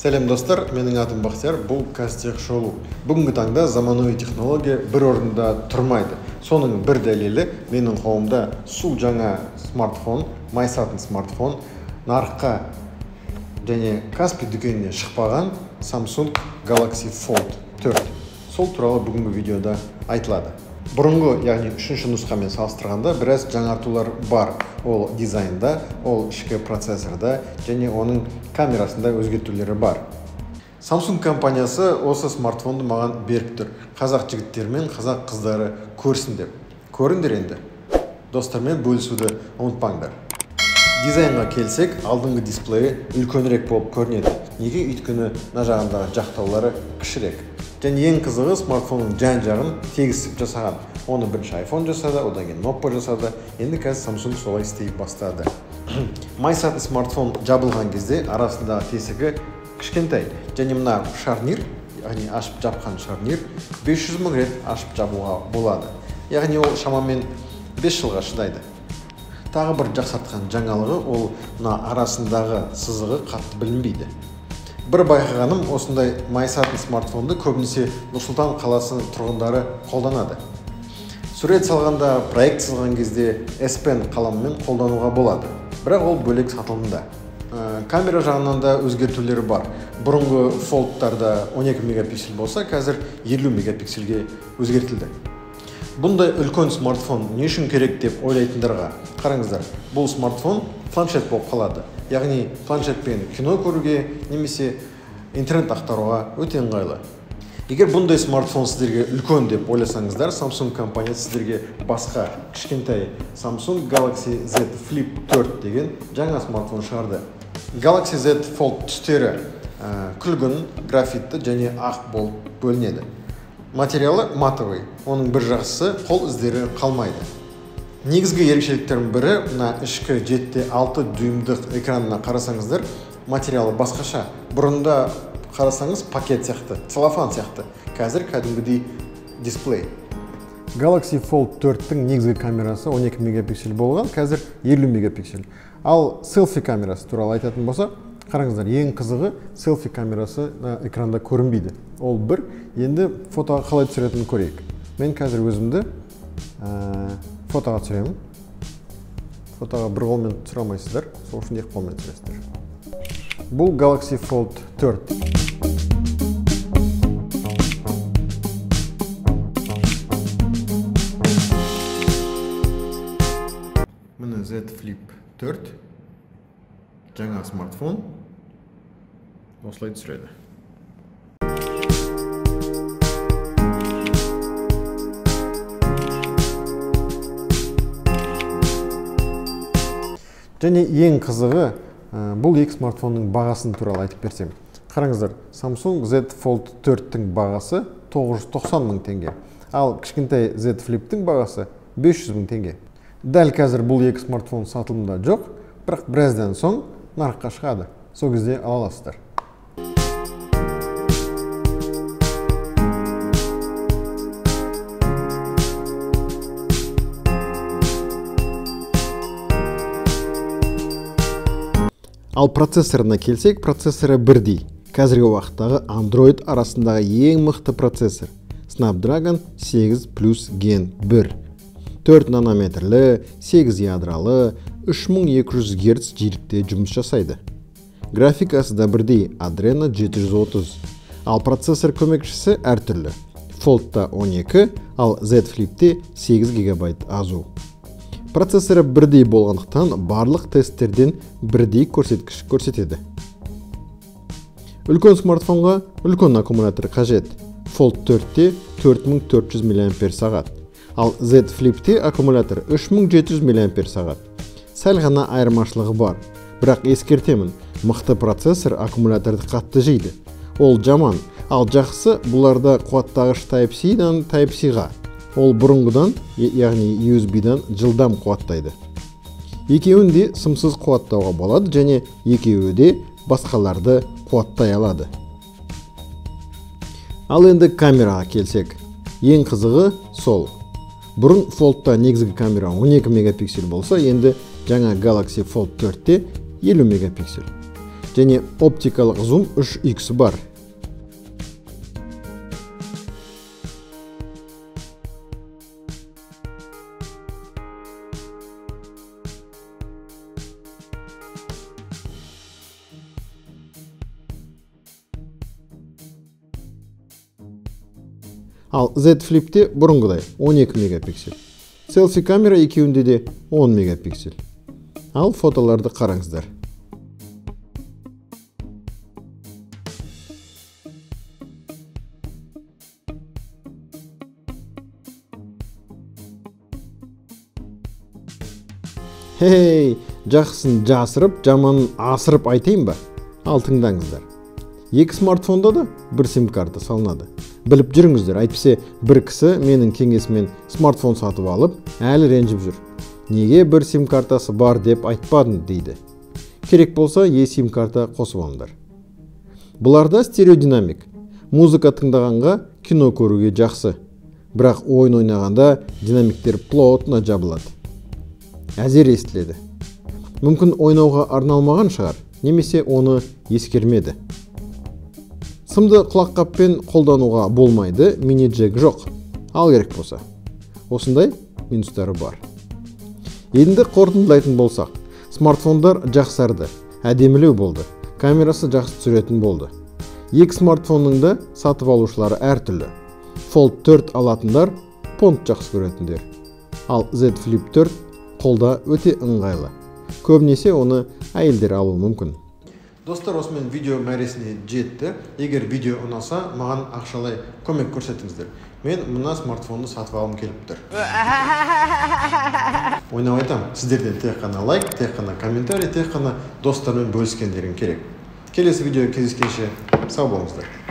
Сәлем достар, менің атым Бақтияр, бұл Қазтех Шоу. Бүгінгі таңда заманауи технология бір орында тұрмайды. Соның бір дәлелі менің қолымда су жаңа смартфон, майысатын смартфон, нарыққа және Каспий дүкеніне шықпаған Samsung Galaxy Fold 4. Сол туралы бүгінгі видеода айтылады. Бұрынғы, яғни үшінші нұсқамен салыстырғанда біраз жаңартулар бар. Ол дизайнда, ол ішкі процессорда және оның камерасында өзгертулері бар. Samsung компаниясы осы смартфонды маған беріп тұр. Қазақ жігіттері мен қазақ қыздары көрсін деп. Көріңдер енді. Достармен бөлісуді ұмытпаңдар. Дизайнға келсек, алдыңғы дисплейі үлкенірек болып көрінеді. Неге? Өйткені мына жағындағы жақтаулары кішірек. Және ең қызығы смартфонның жан-жағын тегістіп жасаған. Оны бірінші iPhone жасады, одан кейін Oppo жасады. Енді қазір Samsung солай істей бастады. Майысатын смартфон жабылған кезде арасындағы тесігі кішкентай. Және мына шарнир, яғни ашып жапқан шарнир 500 мың рет ашып жабуға болады. Яғни ол шамамен 5 жылға шыдайды. Тағы бір жақсартқан жаңалығы ол мына арасындағы сызығы қатты білінбейді. Бір байқағаным, осындай майысатын смартфонды көбінесе Нұр-Сұлтан қаласының тұрғындары қолданады. Сурет салғанда, проект сызған кезде S Pen қаламымен қолдануға болады. Бірақ ол бөлек сатылымда. Камера жағынан да өзгертулері бар. Бұрынғы фолдтарда 12 мегапиксель болса, қазір 50 мегапиксельге өзгертілді. Бұндай үлкен смартфон не үшін керек деп ойлайтындарға қараңыздар. Бұл смартфон планшет болып қалады. Яғни планшетпен кино көруге немесе интернет ақтаруға өте ыңғайлы. Егер бұндай смартфон сіздерге үлкен деп ойласаңыздар, Samsung компаниясы сіздерге басқа кішкентай Samsung Galaxy Z Flip 4 деген жаңа смартфон шығарды. Galaxy Z Fold түстері күлгін, графитті және ақ болып бөлінеді. Материалы матовый, оның бір жақсысы қол іздері қалмайды. Негізгі ерекшеліктердің бірі, мына ішкі 7-6 дюймдік экранына қарасаңыздар, материалы басқаша. Бұрында қарасаңыз пакет сияқты, целлофан сияқты. Қазір кәдімгідей дисплей. Galaxy Fold 4-тің негізгі камерасы 12 мегапиксель болған, қазір 50 мегапиксель. Ал селфи камерасы туралы айтатын болса, қараңыздар, ең қызығы селфи камерасы экранда көрінбейді. Ол бір, енді фотоға қалай түсіретінін көрейік. Мен қазір өзімді фотоға түсіремін. Фотоға бір қолмен түсіре алмайсыздар, сол үшін екі қолмен түсіресіздер. Бұл Galaxy Fold 4. Міне Z Flip 4. Жаңа смартфон. Осылай түсіреді. Және ең қызығы, бұл екі смартфонның бағасын туралы айтып берсем. Қараңыздар, Samsung Z Fold 4-тің бағасы 990 мың теңге. Ал кішкентай Z Flip-тің бағасы 500 мың теңге. Дәл қазір бұл екі смартфон сатылымда жоқ, бірақ біраздан соң нарыққа шығады. Сол кезде ала аласыздар. Ал процессорына келсек, процессоры бірдей. Қазіргі уақыттағы Android арасындағы ең мықты процессор. Snapdragon 8 Plus Gen 1. 4 нанометрлі, 8 ядралы, 3200 Гц жиілікте жұмыс жасайды. Графикасы да бірдей, Adreno 730. Ал процессор көмекшісі әртүрлі. Fold'та 12, ал Z Flip'те 8 ГБ азу. Процессоры бірдей болғандықтан барлық тесттерден бірдей көрсеткіш көрсетеді. Үлкен смартфонға үлкен аккумулятор қажет. Fold 4-те 4400 мАч. Ал Z Flip'те аккумулятор 3700 мАч. Сәл ғана айырмашылығы бар. Бірақ ескертемін, мықты процессор аккумуляторды қатты жейді. Ол жаман, ал жақсы бұларда қуаттағыш Type-C-дан Type-C-ға. Ол бұрынғыдан, яғни USB-дан жылдам қуаттайды. Екеуін де сымсыз қуаттауға болады және екеуі де басқаларды қуаттай алады. Ал енді камераға келсек, ең қызығы сол. Бұрын Fold'та негізгі камера 12 мегапиксель болса, енді жаңа Galaxy Fold 4-те 50 мегапиксель. және оптикалық зум 3x бар. Ал Z Flip'te бұрынғыдай 12 мегапиксель. Селфи камера екеуінде де 10 мегапиксель. Ал фотоларды қараңыздар. Хей, жақсын жасырып, жаманын асырып айтайын ба? Ал тыңдаңыздар. Екі смартфонда да бір сим карта салынады. Біліп жүріңіздер, әйтпесе бір кісі менің кеңесімен смартфон сатып алып, әлі ренжіп жүр. Неге бір сим картасы бар деп айтпадың дейді. Керек болса, сим карта қосып алыңдар. Бұларда стереодинамик. Музыка тыңдағанға кино көруге жақсы. Бірақ ойын ойнағанда динамиктер плотно жабылады. Әзер естіледі. Мүмкін ойнауға арналмаған шығар, немесе оны ескермеді. Сымды құлаққаппен қолдануға болмайды, мини-джек жоқ. Ал керек болса. Осындай минустары бар. Енді қорытындылайтын болсақ, смартфондар жақсарды, әдемілеу болды, камерасы жақсы түсіретін болды. Екі смартфонның да сатып алушылары әртүрлі. Fold 4 алатындар понт жақсы көретіндер. Ал Z Flip 4 қолда өте ыңғайлы. Көбінесе оны әйелдер алуы мүмкін. Достар, осымен видео мәресіне жетті. Егер видео ұнаса, маған ақшалай көмек көрсетіңіздер. Мен мына смартфонды сатып алғым келіп тұр. Ойнап айтам, сіздерден тек қана лайк, тек қана комментарий, тек қана достармен бөліскендерің керек. Келесі видео кездескенше сау болыңыздар.